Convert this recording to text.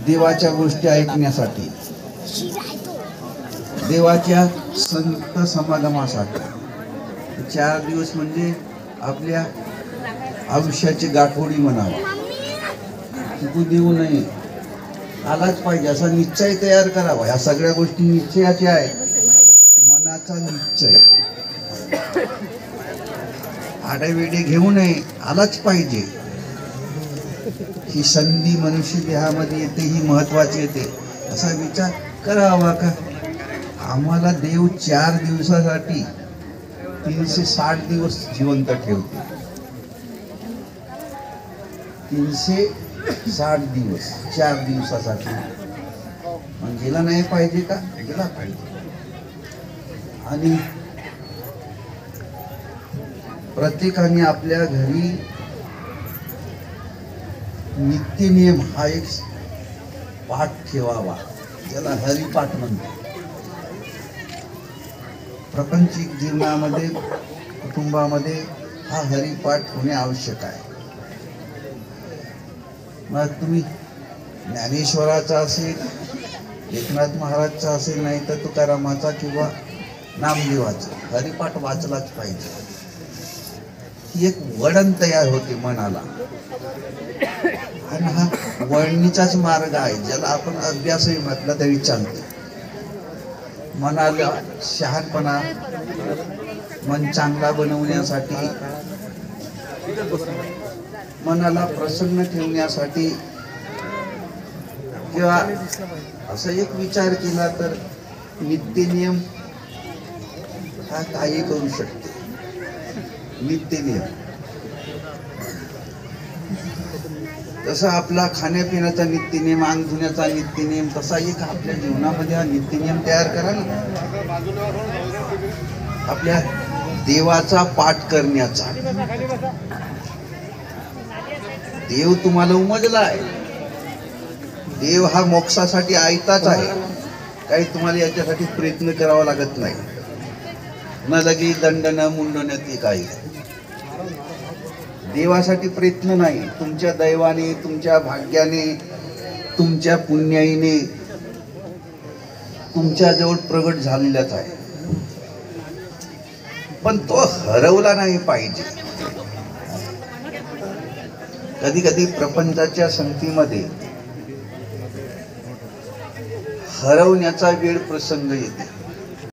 देवाच्या गोष्टी ऐकण्यासाठी, देवाच्या संत समागमासाठी 4 दिवस म्हणजे आपल्या आयुष्याची गाठोडी म्हणावा, चुकू देऊ नये, आलाच पाहिजे असा निश्चय तयार करावा. या सगळ्या गोष्टी निश्चयाच्या आहे, मनाचा निश्चय. आडेवेडे घेऊ नये, आलाच पाहिजे. ही संधी मनुष्य देहामध्ये येते, ही महत्वाची येते. असा विचार करावा का आम्हाला देव 4 दिवसासाठी 360 दिवस जिवंत ठेवते. 360 दिवस 4 दिवसासाठी. मग गेला नाही पाहिजे का? गेला पाहिजे. आणि प्रत्येकाने आपल्या घरी नित्यनियम हा एक पाठ ठेवावा, ज्याला हरिपाठ म्हणतात. प्रापंचिक जीवनामध्ये, कुटुंबामध्ये हा हरिपाठ होणे आवश्यक आहे. मग तुम्ही ज्ञानेश्वराचा असेल, एकनाथ महाराजचा असेल, नाही तर तुकारामाचा किंवा नामदेवाचा हरिपाठ वाचलाच पाहिजे. ही एक वळण तयार होते मनाला, आणि हा वळणीचाच मार्ग आहे, ज्याला आपण अभ्यासही म्हटलं तरी चालते. मनाला शहाणपणा, मन चांगला बनवण्यासाठी, मनाला प्रसन्न ठेवण्यासाठी, किंवा असा एक विचार केला तर नित्यनियम हा काही करू शकते. नित्यनियम तसा आपला खाण्यापिण्याचा नित्यनियम, अंग धुण्याचा नित्यनियम, तसा एक आपल्या जीवनामध्ये हा नित्यनियम तयार करा ना. आपल्या देवाचा पाठ करण्याचा. देव तुम्हाला उमजला आहे. देव हा मोक्षासाठी आयताच आहे. काही तुम्हाला याच्यासाठी प्रयत्न करावा लागत नाही. न लगे दंडन मुंडन ते काही देवासाठी प्रयत्न नाही. तुमच्या दैवाने, तुमच्या भाग्याने, तुमच्या पुण्याईने तुमच्या जवळ प्रगट झालेलाच आहे. पण तो हरवला नाही पाहिजे. कधी कधी प्रपंचाच्या संगतीमध्ये हरवण्याचा वेळ प्रसंग येते.